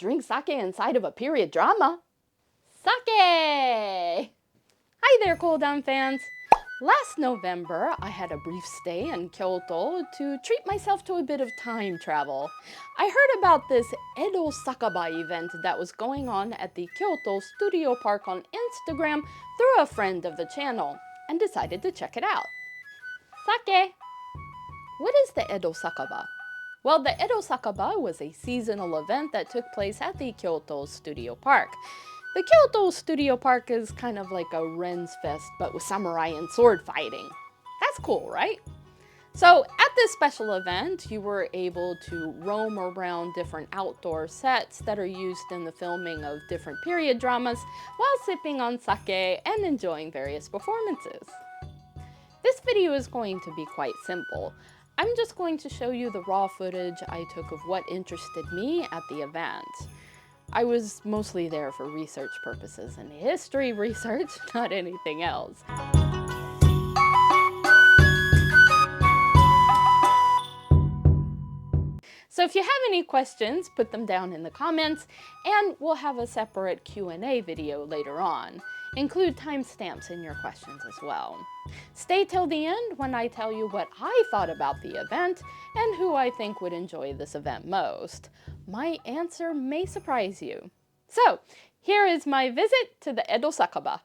drink sake inside of a period drama. Sake! Hi there, Cool Down fans. Last November, I had a brief stay in Kyoto to treat myself to a bit of time travel. I heard about this Edo Sakaba event that was going on at the Kyoto Studio Park on Instagram through a friend of the channel and decided to check it out. Sake! What is the Edo Sakaba? Well, the Edo Sakaba was a seasonal event that took place at the Kyoto Studio Park. The Kyoto Studio Park is kind of like a Ren's Fest, but with samurai and sword fighting. That's cool, right? So at this special event, you were able to roam around different outdoor sets that are used in the filming of different period dramas while sipping on sake and enjoying various performances. This video is going to be quite simple. I'm just going to show you the raw footage I took of what interested me at the event. I was mostly there for research purposes and history research, not anything else. So if you have any questions, put them down in the comments, and we'll have a separate Q&A video later on. Include timestamps in your questions as well. Stay till the end when I tell you what I thought about the event and who I think would enjoy this event most. My answer may surprise you. So, here is my visit to the Edo Sakaba.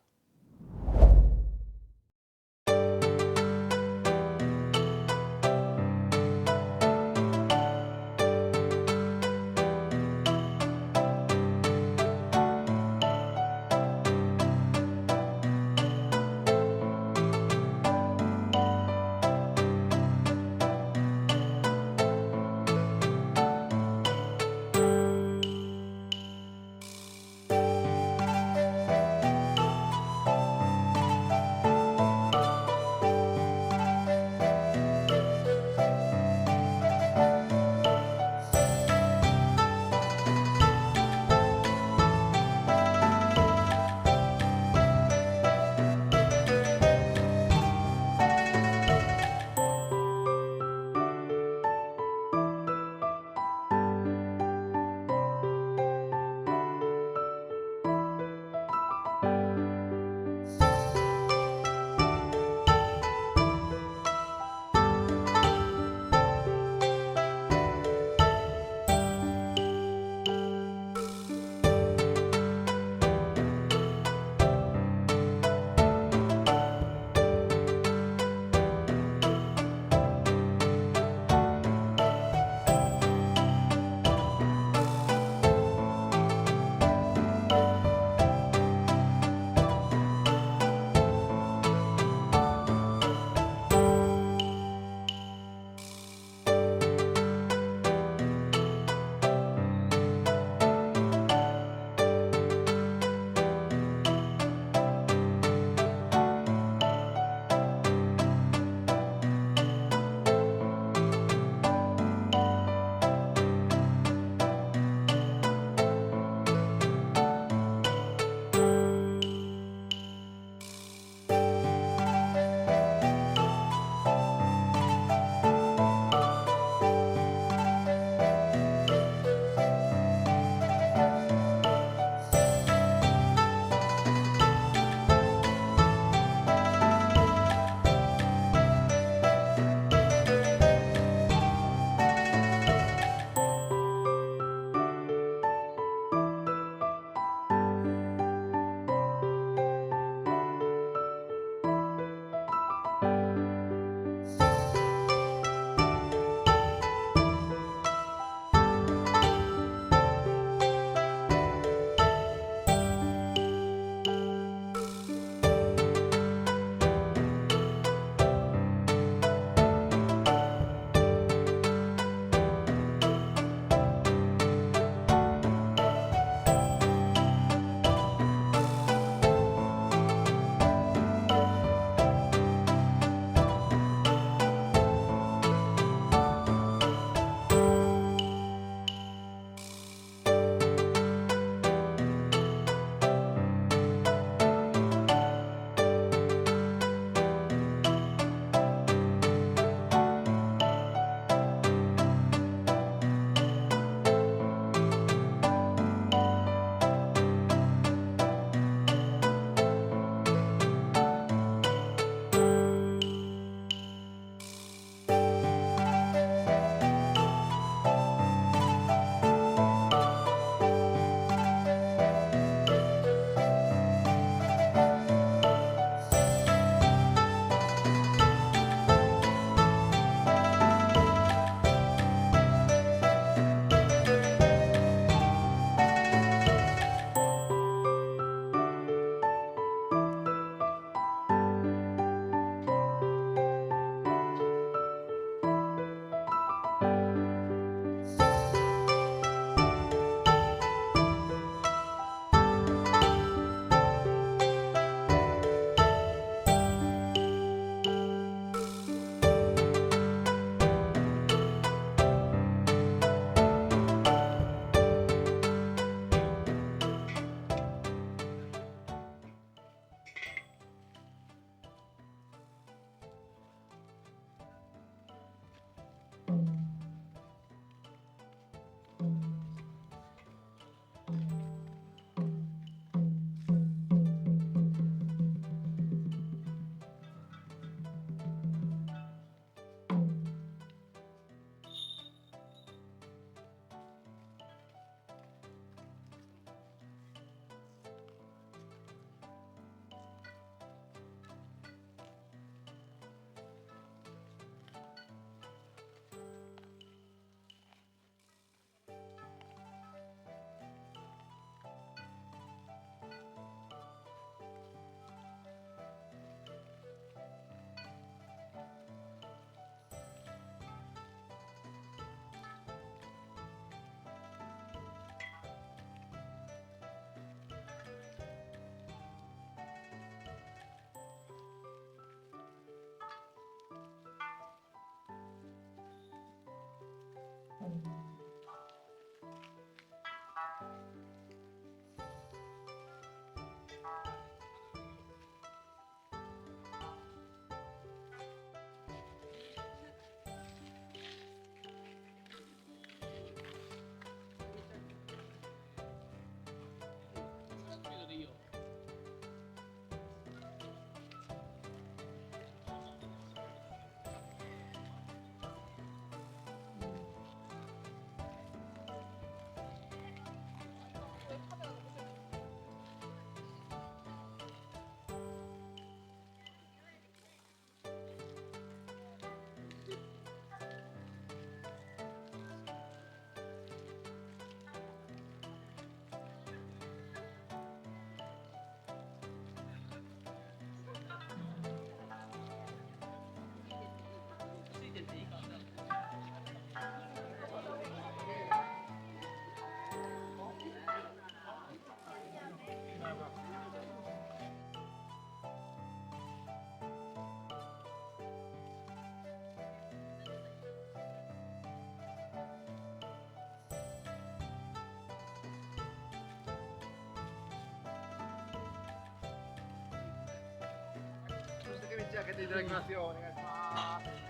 開けていただきますよ。お願いします。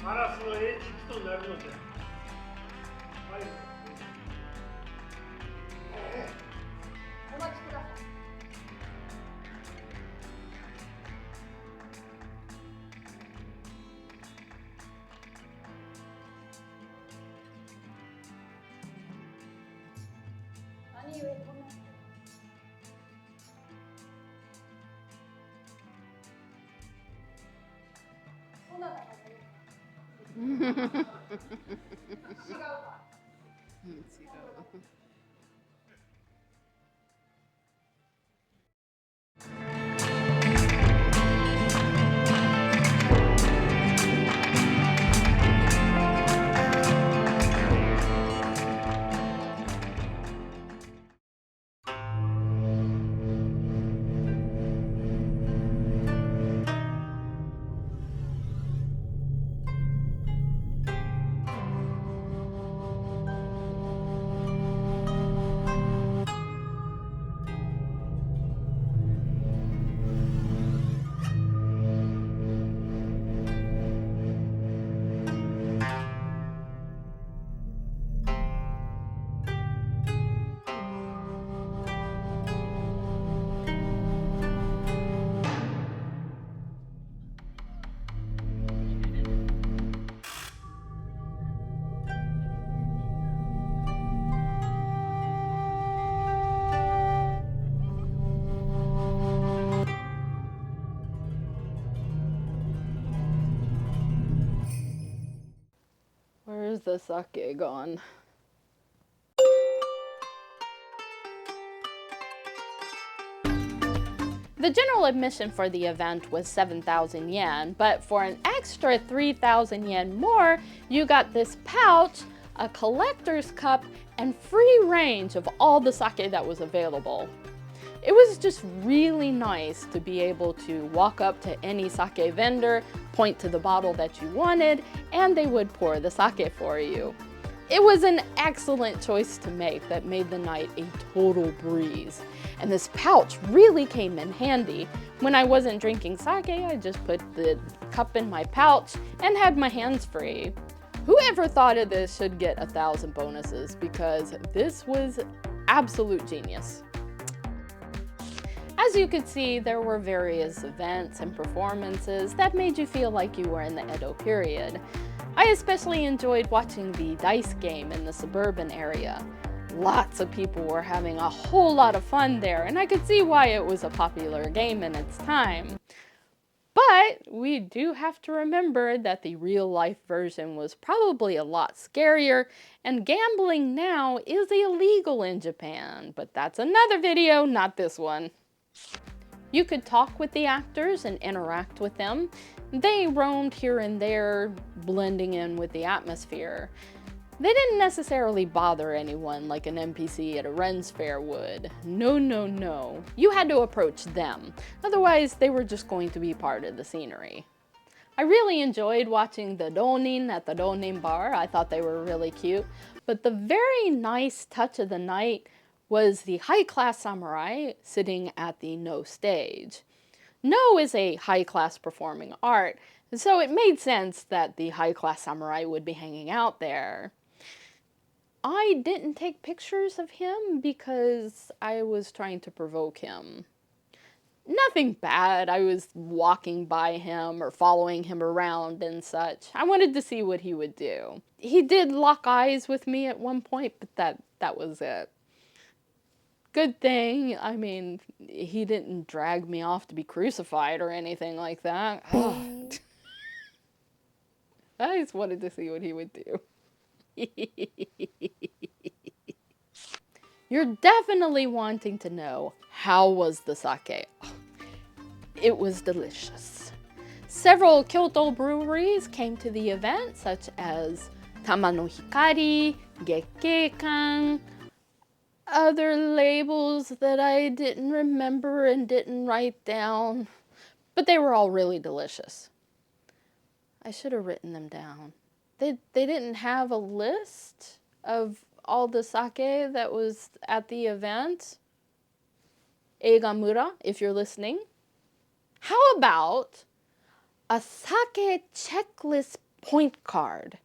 ガラスの餌食となるのじゃ。はい。お待ちください。Where's the sake gone? The general admission for the event was 7,000 yen, but for an extra 3,000 yen more, you got this pouch, a collector's cup, and free range of all the sake that was available. It was just really nice to be able to walk up to any sake vendor, point to the bottle that you wanted, and they would pour the sake for you. It was an excellent choice to make that made the night a total breeze. And this pouch really came in handy. When I wasn't drinking sake, I just put the cup in my pouch and had my hands free. Whoever thought of this should get 1,000 bonuses because this was absolute genius. As you could see, there were various events and performances that made you feel like you were in the Edo period. I especially enjoyed watching the dice game in the suburban area. Lots of people were having a whole lot of fun there, and I could see why it was a popular game in its time. But we do have to remember that the real-life version was probably a lot scarier, and gambling now is illegal in Japan. But that's another video, not this one. You could talk with the actors and interact with them. They roamed here and there, blending in with the atmosphere. They didn't necessarily bother anyone like an NPC at a Ren's fair would. No, no, no. You had to approach them. Otherwise, they were just going to be part of the scenery. I really enjoyed watching the Ronin at the Ronin bar. I thought they were really cute. But the very nice touch of the night was the high-class samurai sitting at the No stage. No is a high-class performing art, so it made sense that the high-class samurai would be hanging out there. I didn't take pictures of him because I was trying to provoke him. Nothing bad. I was walking by him or following him around and such. I wanted to see what he would do. He did lock eyes with me at one point, but that was it. Good thing, I mean, he didn't drag me off to be crucified or anything like that. I just wanted to see what he would do. You're definitely wanting to know, how was the sake? It was delicious. Several Kyoto breweries came to the event, such as Tamano Hikari, Gekkeikan, other labels that I didn't remember and didn't write down, but they were all really delicious. I should have written them down. They didn't have a list of all the sake that was at the event. Eigamura, if you're listening. How about a sake checklist point card?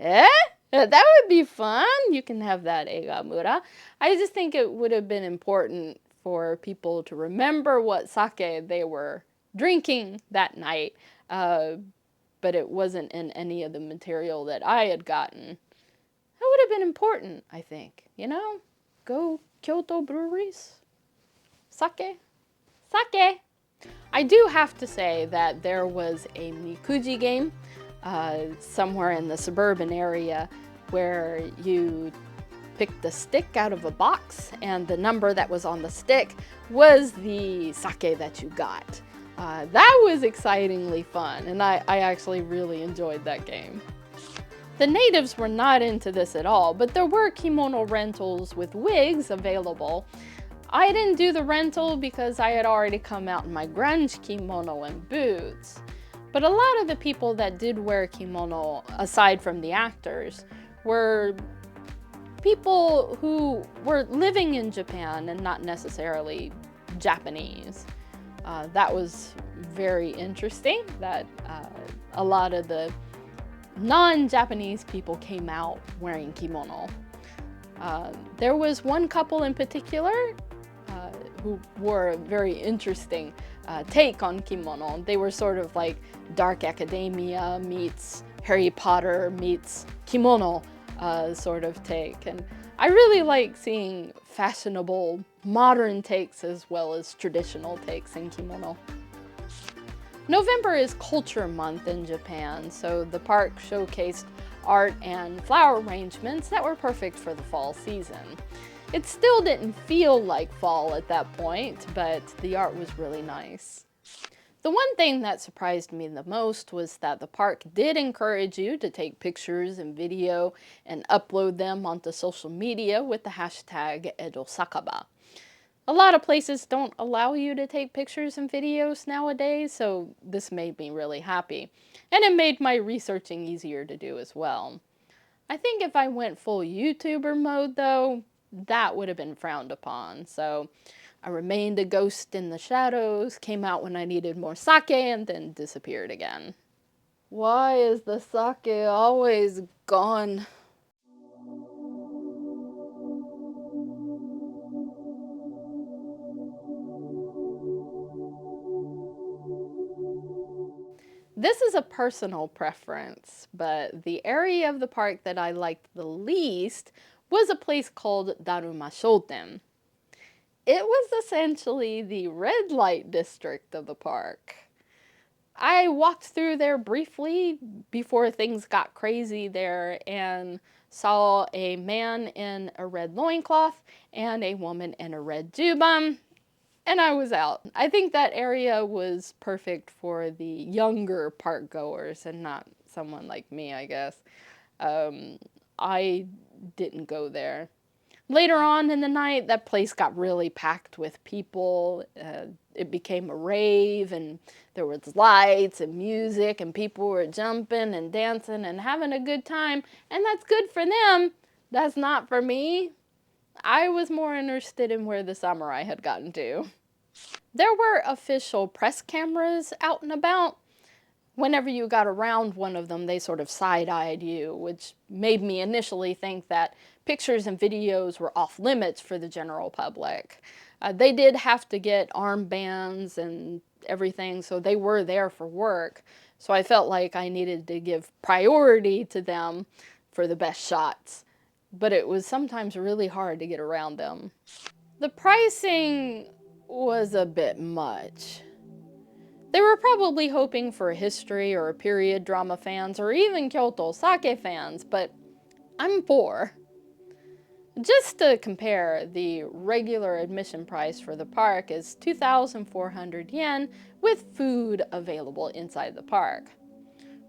Eh? That would be fun. You can have that, Eigamura. I just think it would have been important for people to remember what sake they were drinking that night. But it wasn't in any of the material that I had gotten. That would have been important, I think. You know? Go Kyoto breweries. Sake. Sake! I do have to say that there was a mikuji game somewhere in the suburban area where you picked the stick out of a box, and the number that was on the stick was the sake that you got. That was excitingly fun, and I actually really enjoyed that game. The natives were not into this at all, but there were kimono rentals with wigs available. I didn't do the rental because I had already come out in my grunge kimono and boots. But a lot of the people that did wear kimono, aside from the actors, were people who were living in Japan and not necessarily Japanese. That was very interesting that a lot of the non-Japanese people came out wearing kimono. There was one couple in particular who wore a very interesting take on kimono. They were sort of like dark academia meets Harry Potter meets kimono sort of take. And I really like seeing fashionable modern takes as well as traditional takes in kimono. November is Culture Month in Japan, so the park showcased art and flower arrangements that were perfect for the fall season. It still didn't feel like fall at that point, but the art was really nice. The one thing that surprised me the most was that the park did encourage you to take pictures and video and upload them onto social media with the hashtag Edo Sakaba. A lot of places don't allow you to take pictures and videos nowadays, so this made me really happy. And it made my researching easier to do as well. I think if I went full YouTuber mode though, that would have been frowned upon. So I remained a ghost in the shadows, came out when I needed more sake, and then disappeared again. Why is the sake always gone? This is a personal preference, but the area of the park that I liked the least was a place called Daruma Shoten. It was essentially the red light district of the park. I walked through there briefly before things got crazy there and saw a man in a red loincloth and a woman in a red juban, and I was out. I think that area was perfect for the younger park goers and not someone like me, I guess. I didn't go there. Later on in the night, that place got really packed with people. It became a rave, and there was lights and music, and people were jumping and dancing and having a good time. And that's good for them. That's not for me. I was more interested in where the samurai had gotten to. There were official press cameras out and about. Whenever you got around one of them, they sort of side-eyed you, which made me initially think that pictures and videos were off limits for the general public. They did have to get armbands and everything, so they were there for work. So I felt like I needed to give priority to them for the best shots. But it was sometimes really hard to get around them. The pricing was a bit much. They were probably hoping for history or period drama fans or even Kyoto sake fans, but I'm poor. Just to compare, the regular admission price for the park is 2,400 yen with food available inside the park.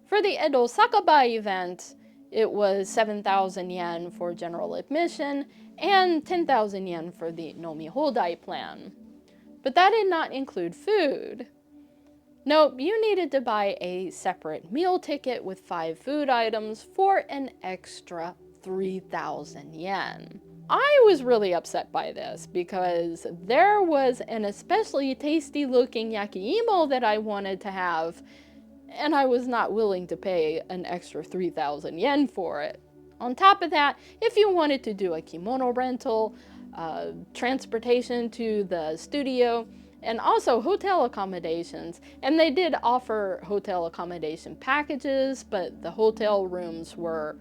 For the Edo Sakaba event, it was 7,000 yen for general admission and 10,000 yen for the Nomi Hodai plan. But that did not include food. Nope, you needed to buy a separate meal ticket with 5 food items for an extra 3,000 yen. I was really upset by this because there was an especially tasty looking yakiimo that I wanted to have, and I was not willing to pay an extra 3,000 yen for it. On top of that, if you wanted to do a kimono rental, transportation to the studio, and also hotel accommodations, and they did offer hotel accommodation packages, but the hotel rooms were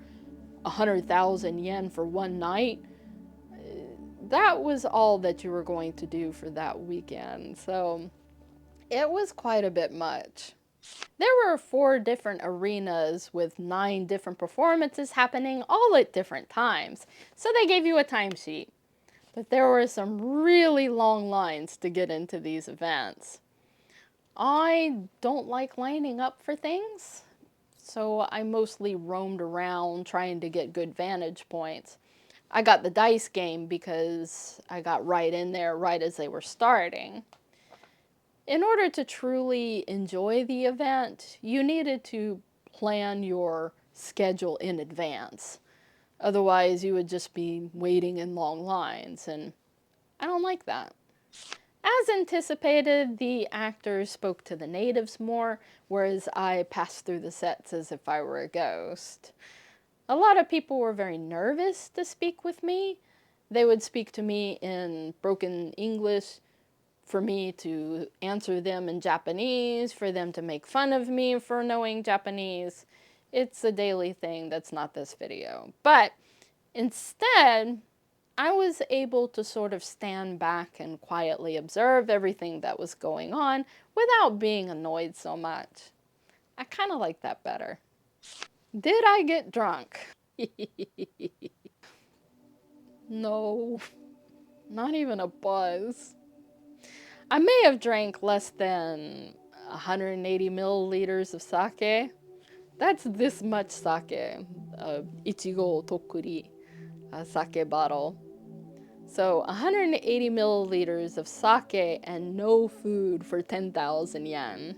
100,000 yen for one night. That was all that you were going to do for that weekend. So It was quite a bit much. There were 4 different arenas with 9 different performances happening all at different times, so they gave you a timesheet. But there were some really long lines to get into these events. I don't like lining up for things, so I mostly roamed around trying to get good vantage points. I got the dice game because I got right in there right as they were starting. In order to truly enjoy the event, you needed to plan your schedule in advance. Otherwise, you would just be waiting in long lines, and I don't like that. As anticipated, the actors spoke to the natives more, whereas I passed through the sets as if I were a ghost. A lot of people were very nervous to speak with me. They would speak to me in broken English for me to answer them in Japanese, for them to make fun of me for knowing Japanese. It's a daily thing that's not this video. But instead, I was able to sort of stand back and quietly observe everything that was going on without being annoyed so much. I kind of like that better. Did I get drunk? No, not even a buzz. I may have drank less than 180 milliliters of sake. That's this much sake, Ichigo Tokuri, a sake bottle. So 180 milliliters of sake and no food for 10,000 yen.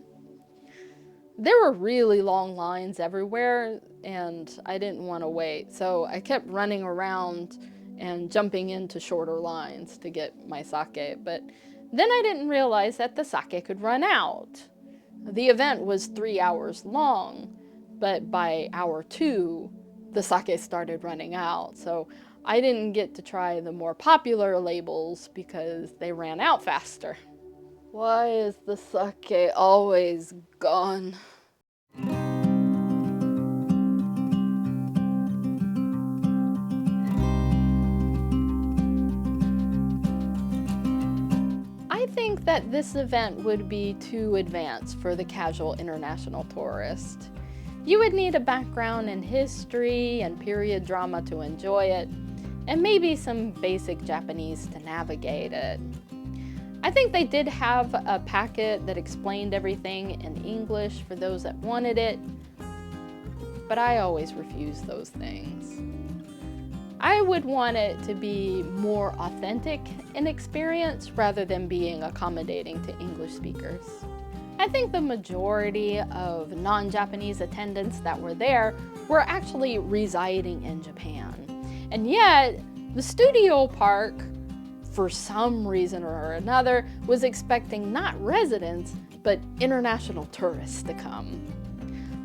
There were really long lines everywhere, and I didn't want to wait, so I kept running around and jumping into shorter lines to get my sake, but then I didn't realize that the sake could run out. The event was 3 hours long, but by hour 2, the sake started running out, so I didn't get to try the more popular labels because they ran out faster. Why is the sake always gone? I think that this event would be too advanced for the casual international tourist. You would need a background in history and period drama to enjoy it, and maybe some basic Japanese to navigate it. I think they did have a packet that explained everything in English for those that wanted it, but I always refuse those things. I would want it to be more authentic in experience rather than being accommodating to English speakers. I think the majority of non-Japanese attendants that were there were actually residing in Japan. And yet, the studio park, for some reason or another, was expecting not residents, but international tourists to come.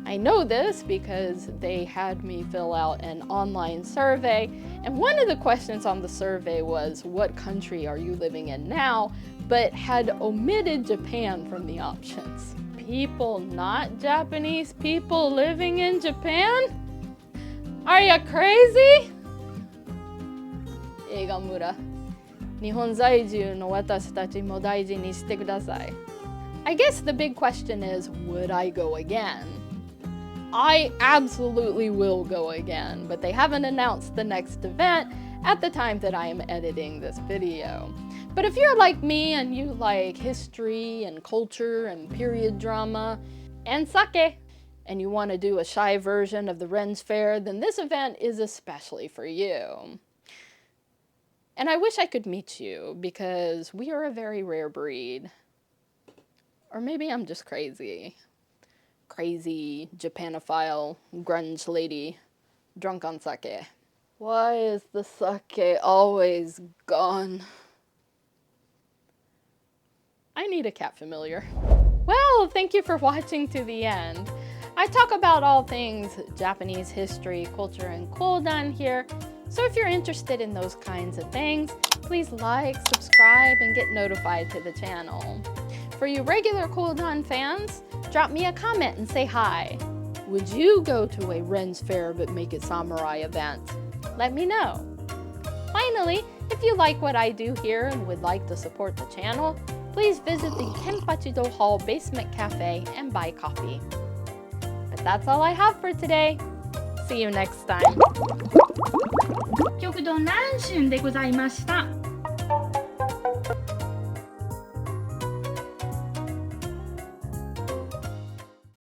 I know this because they had me fill out an online survey, and one of the questions on the survey was, what country are you living in now? But had omitted Japan from the options. People not Japanese people living in Japan? Are you crazy? 映画村。日本在住の私たちも大事にしてください。I guess the big question is, would I go again? I absolutely will go again, but they haven't announced the next event at the time that I am editing this video. But if you're like me and you like history and culture and period drama and sake, and you want to do a shy version of the Ren's Fair, then this event is especially for you. And I wish I could meet you because we are a very rare breed. Or maybe I'm just crazy. Crazy Japanophile grunge lady drunk on sake. Why is the sake always gone? I need a cat familiar. Well, thank you for watching to the end. I talk about all things Japanese history, culture, and kodan here, so if you're interested in those kinds of things, please like, subscribe, and get notified to the channel. For you regular kodan fans, drop me a comment and say hi. Would you go to a Ren's Fair but make it samurai event? Let me know. Finally, if you like what I do here and would like to support the channel, please visit the Kenpachido Hall Basement Cafe and buy coffee. But that's all I have for today. See you next time. 極度南春でございました。